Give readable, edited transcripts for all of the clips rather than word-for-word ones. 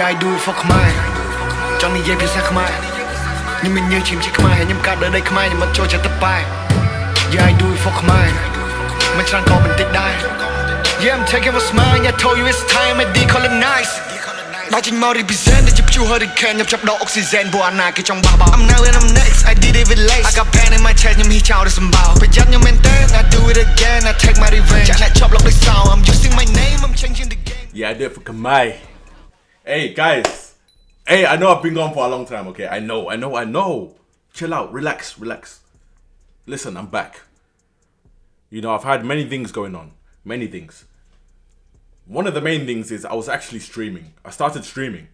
I do it for Khmer Johnny Ye Pisa Khmer Nhưng mình như chim chiếc Khmer Nhưng cả đời đây Khmer Nhưng mà trôi chạy tập bài Yeah I do it for Khmer Mình chẳng có mình tích đai Yeah I'm taking a smile I told you it's time I decolonize Đã trình mau represent để giúp chú hurricane nhập chập đầu oxygen Bộ anh kia trong bao bào I'm now and I'm next I did it with lace I got pen in my chest Nhưng hi chào để xâm bào Phải dắt nhau maintain I do it again I take my revenge Chẳng lại chop lọc like sound I'm using my name I'm changing the game Yeah I do it for Khmer. Hey guys, hey, I know I've been gone for a long time, okay? I know. Chill out, relax. Listen, I'm back. You know, I've had many things going on. Many things. One of the main things is I was actually streaming. I started streaming.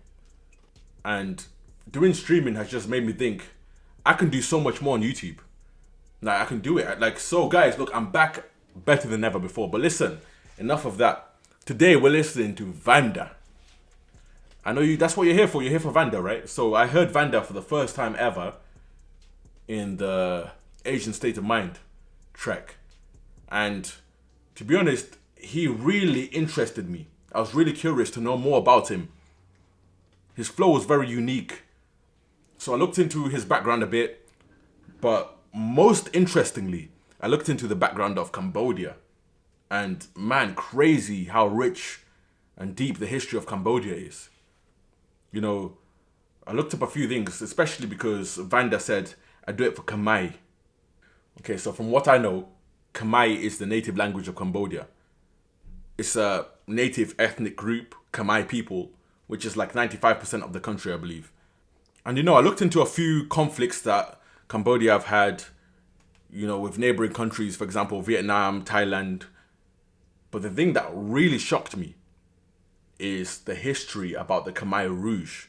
And doing streaming has just made me think, I can do so much more on YouTube. Like, I can do it. Like, so guys, look, I'm back better than ever before. But listen, enough of that. Today, we're listening to Vanda. I know you. That's what you're here for. You're here for Vanda, right? So I heard Vanda for the first time ever in the Asian State of Mind track, and to be honest, he really interested me. I was really curious to know more about him. His flow was very unique, so I looked into his background a bit. But most interestingly, I looked into the background of Cambodia, and man, crazy how rich and deep the history of Cambodia is. You know, I looked up a few things, especially because Vanda said, I do it for Khmer. Okay, so from what I know, Khmer is the native language of Cambodia. It's a native ethnic group, Khmer people, which is like 95% of the country, I believe. And you know, I looked into a few conflicts that Cambodia have had, you know, with neighboring countries, for example, Vietnam, Thailand. But the thing that really shocked me is the history about the Khmer Rouge.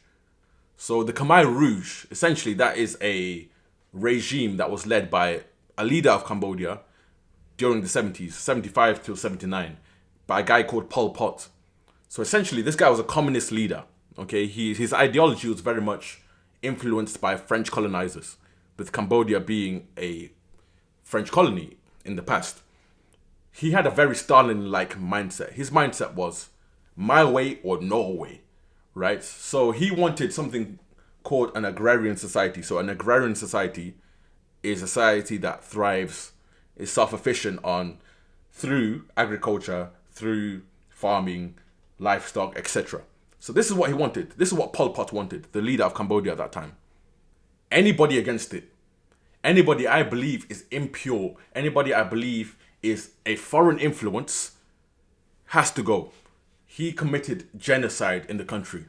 So the Khmer Rouge, essentially that is a regime that was led by a leader of Cambodia during the 70s, 75 till 79, by a guy called Pol Pot. So essentially this guy was a communist leader, okay? His ideology was very much influenced by French colonizers, with Cambodia being a French colony in the past. He had a very Stalin-like mindset. His mindset was, my way or no way, right? So he wanted something called an agrarian society. So an agrarian society is a society that thrives, is self-efficient through agriculture, through farming, livestock, etc. So this is what he wanted. This is what Pol Pot wanted, the leader of Cambodia at that time. Anybody against it, anybody I believe is impure, anybody I believe is a foreign influence, has to go. He committed genocide in the country.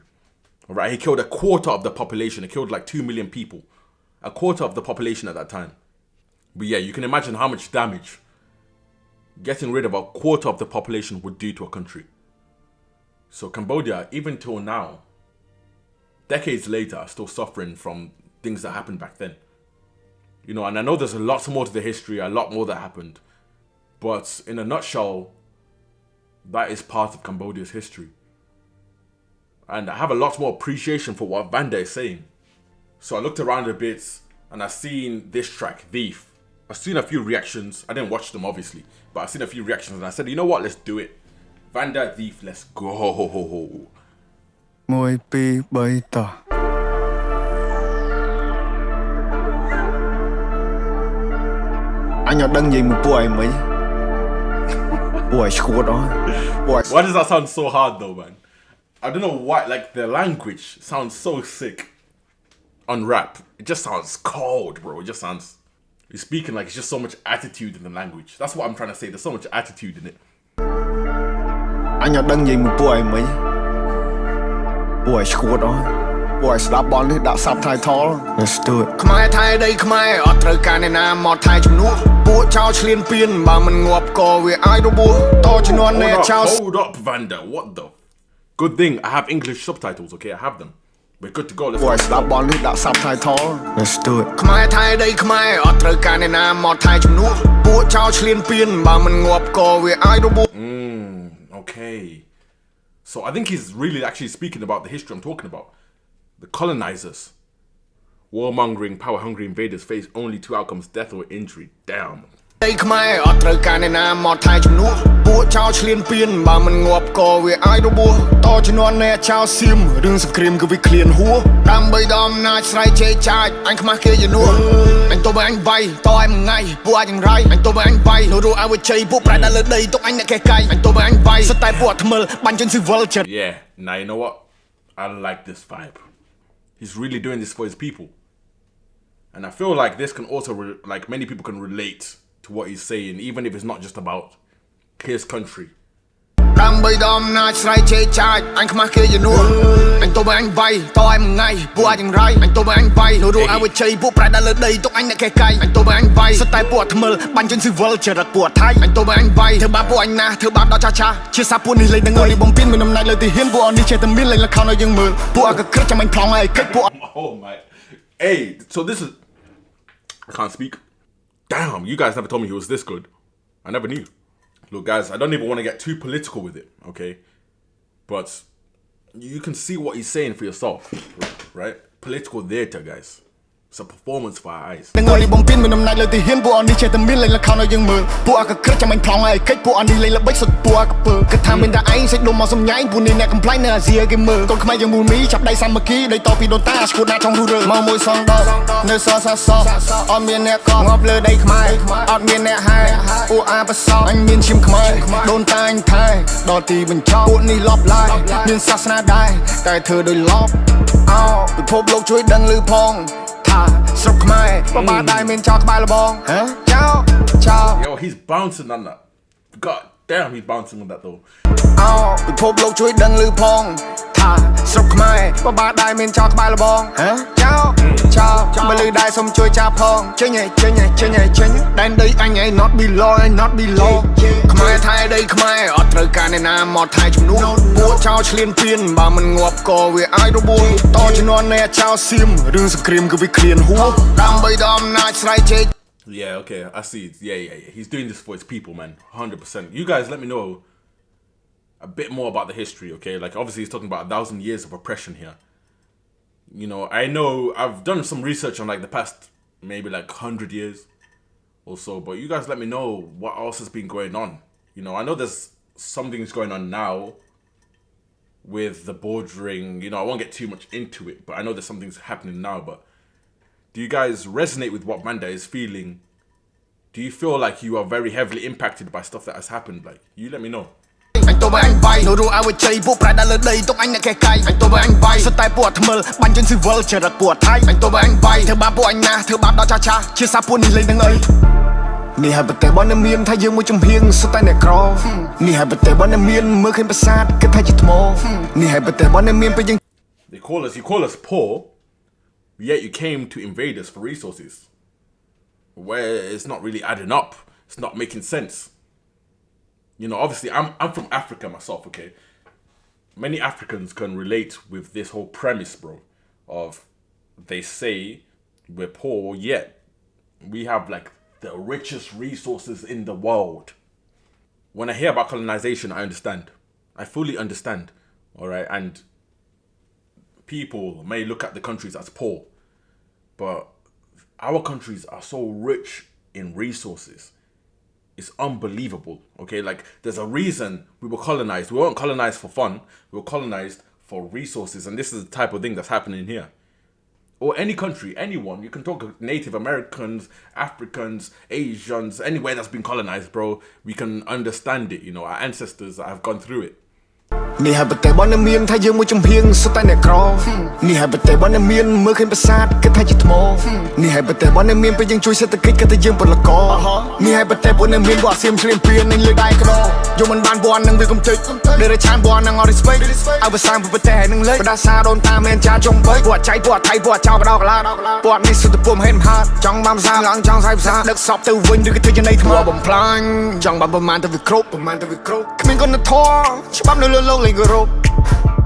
All right, he killed a quarter of the population. He killed like 2 million people. A quarter of the population at that time. But yeah, you can imagine how much damage getting rid of a quarter of the population would do to a country. So Cambodia, even till now, decades later, are still suffering from things that happened back then. You know, and I know there's a lot more to the history, a lot more that happened. But in a nutshell, that is part of Cambodia's history. And I have a lot more appreciation for what Vanda is saying. So I looked around a bit and I've seen this track, Thief. I've seen a few reactions. I didn't watch them obviously, but I've seen a few reactions and I said, you know what, let's do it. Vanda, Thief, let's go. Môi pi bay tỏ Anh ở đăng gì mà bùi mấy Bùi squad đó Why does that sound so hard though, man? I don't know why, like the language sounds so sick on rap. It just sounds cold, bro. It just sounds, you're speaking like it's just so much attitude in the language. That's what I'm trying to say. There's so much attitude in it. Anh ở đăng gì mà bùi mấy Bùi squad đó Bùi slap ball đi, đã subtitle. Let's do it. Khmer Thai đây Khmer, ở trời cả này nam mọt Thai chùm nụ. Bùa chào chliên piên, mà mình ngọp cò về ai đâu bùa. To chứ non nè chào. Hold up, Vanda, what the? Good thing I have English subtitles, okay? I have them. We're good to go, let's go. Bùi slap ball đi, đã subtitle. Let's do it. Khmer Thai đây Khmer, ở trời cả này nam mọt Thai chùm nụ. Bùa chào chliên piên, mà mình ngọp cò về ai đâu bùa. Okay. So I think he's really actually speaking about the history I'm talking about. The colonizers, warmongering, power-hungry invaders face only two outcomes, death or injury. Damn. Đây Khmer ở trời cả này nam một thay chùm núa bùa trao liên piên bà mình ngọp cò về ai đâu bùa to cho non nè trao sim đừng sập cream cứ việc liền húa đam bay đam na say chơi trai anh Khmer kia gì núa anh tôi với anh bay to em ngay bùa anh rai anh tôi với anh bay rồi rồi ai với chơi bùa phải đã lên đây tôi anh đã kẹt cay anh tôi với anh bay style bùa thầm ban chân sư vulture. Yeah, now you know what? I like this vibe. He's really doing this for his people. And I feel like this can also, like many people can relate to what he's saying, even if it's not just about his country. Đam bay đam na say chơi trai anh Khmer kia gì núa anh tôi với anh bay to em ngay bùa anh rai anh tôi với anh bay rồi rồi ai với chơi bùa phải đã lên đây tôi anh đã kẹt cay anh tôi với anh bay style bùa thầm ban chân sư vulture đặt bùa thái anh tôi với anh bay thưa ba bùa anh na thưa ba đó cha cha chia xa bùa này lên đang ngồi đi bom pin mình năm nay lời thì hiến bùa đi chơi tầm miên lên là khao nói dương mường bùa cái kết cho mình phong ai kết bùa. Oh my, hey, so this is, I can't speak. Damn, you guys never told me he was this good. I never knew. Look, guys, I don't even want to get too political with it, okay? But you can see what he's saying for yourself, right? Political theater, guys. It's a performance for our eyes. Ngồi đi bom pin mình năm nay lời thì hiến bùa đi chơi tầm miên lên là khao nói dương mường bùa cái kết cho mình phong ai kết bùa đi lên là bách sụt bùa cái bờ cái tham bên đã anh sẽ đôm màu sông nháy bùa này complain nè gì cái mờ còn Khmer dương mùi mỹ chắp đây sang mực ký đây to pi đồn ta sụt na trong ru màu môi son đỏ nơi so on miền nè con ngọc lơ đây Khmer on miền nè hai bùa a bát so anh miền chim Khmer đồn ta anh thay đỏ tì mình cho bùa này lọp lại miền sa na đai cái thơ đôi lọp bị phốp lộc chuối đằng lư phong sọc Khmer bà bà đại miền chào bài là bong chào chào. Yo, he's bouncing on that. God damn, he's bouncing on that though. bị phốp lộc chuối đằng lư phong sọc Khmer bà bà đại miền chào bài là bong chào chào mà lư đại xong chơi cha phong chơi nhảy đánh đây anh ấy not below Khmer thay đây Khmer ở trời cả này nam một thay chùm núa bùa trao liên piên bà mình ngọp cò về ai đâu bùa to cho non nè trao sim đừng sập cream cứ việc liền húa đam bay đam na say chơi. Yeah, okay, I see. Yeah. He's doing this for his people, man. 100%. You guys let me know a bit more about the history, okay? Like, obviously, he's talking about 1,000 years of oppression here. You know I've done some research on, like, the past, maybe, like, 100 years or so. But you guys let me know what else has been going on. You know, I know there's some things going on now with the bordering. You know, I won't get too much into it, but I know there's some things happening now, but do you guys resonate with what Vanda is feeling? Do you feel like you are very heavily impacted by stuff that has happened? Like, you let me know. Anh tôi với anh bay rồi rồi ai với chơi bùa phải đã lên đây tôi anh đã kẹt cay anh tôi với anh bay style bùa thầm ban chân sư vulture đặt bùa thái anh tôi với anh bay thưa ba bùa anh na thưa ba đó cha cha chia xa bùa đi lên đang ấy nì hai bật tè bón em miên thay dương môi trong hiên style này crawl nì hai bật tè bón em miên mưa khen bát sát cái thay chỉ thmo nì hai bật tè bón em miên bây giờ. You call us poor, yet you came to invade us for resources, where it's not really adding up. It's not making sense. You know, obviously, I'm from Africa myself, okay? Many Africans can relate with this whole premise, bro, of they say we're poor, yet we have, like, the richest resources in the world. When I hear about colonization, I understand. I fully understand, all right? And people may look at the countries as poor, but our countries are so rich in resources. It's unbelievable, okay? Like, there's a reason we were colonized. We weren't colonized for fun. We were colonized for resources, and this is the type of thing that's happening here. Or any country, anyone. You can talk Native Americans, Africans, Asians, anywhere that's been colonized, bro. We can understand it, you know, our ancestors have gone through it. Nì hai bật tè bón em miên thay dương môi trong hiên style này crawl nì hai bật tè bón em miên mưa khen bát sát cái thay chỉ thmo nì hai bật tè bón em miên bây giờ chui sẽ tự kích cái thay dương bật là có nì hai bật tè bón em miên bỏ xiêm liên piên anh lười đai cái đó dù mình ban bón năng việc công ty để chan bón năng ngồi space ai bật sang bật tè năng lấy đa xa đồn ta men cha trong bấy bọt cháy bọt thay bọt chao cái đó là bọt này sự tập bom hên hạt trong bám sang lăng trong sai xa được sọp từ vinh đưa cái thứ trên đây thua bom plan trong bám man từ việc crop mình còn nó thua chứ bám lâu lâu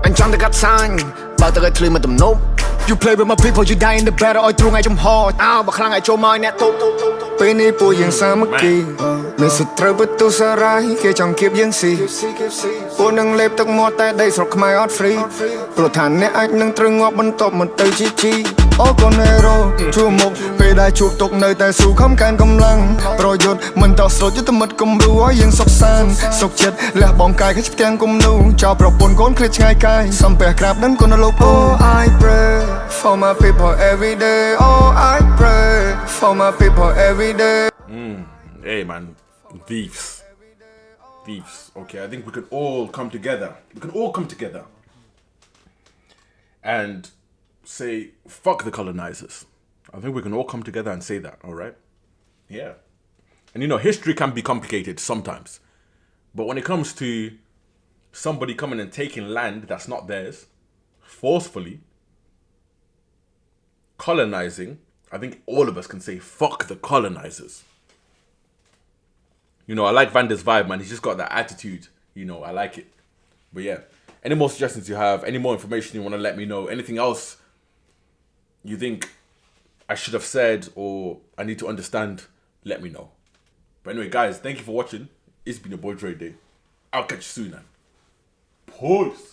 anh chọn để gạt sang bao tờ cái mà tầm nốt you play with my people you die in the battle oi through ngay trong hò bạc khang ngay cho mai nè ពេលនេះពួកយើងសាមគ្គីមានសត្រូវបន្ទុសារាយគេចង់គៀបយើងស៊ីពួកនឹងលេបទឹកមាត់តែដីស្រុកខ្មែរអត់ free ព្រោះថាអ្នកអាចនឹងត្រូវងាប់បន្ទាប់មកទៅជីជីអូកូនហេរ៉ូជួមុខពេលដែលជួបទុកនៅតែស៊ូខំកានកម្លាំងប្រយុទ្ធមិនតោះស្រូចយុទ្ធមិត្តគំរូឲ្យយើងសុខសាន្តសុខចិត្តលះបងកាយខិតផ្ទាំងគំនូចោលប្រពន្ធកូនឃ្លាតឆ្ងាយកាយសំពះក្រាបដឹងគុណលោកពូ I pray for my people every day oh I pray for my people every day Hey man, thieves. Okay, I think we can all come together. And say fuck the colonizers. I think we can all come together and say that, all right? Yeah. And you know, history can be complicated sometimes. But when it comes to somebody coming and taking land that's not theirs, forcefully, colonizing, I think all of us can say fuck the colonizers. You know, I like Vanda's vibe, man. He's just got that attitude. You know, I like it. But yeah, any more suggestions you have, any more information you want to let me know, anything else you think I should have said or I need to understand, let me know. But anyway, guys, thank you for watching. It's been your boy DreDayy. I'll catch you soon, man. Peace.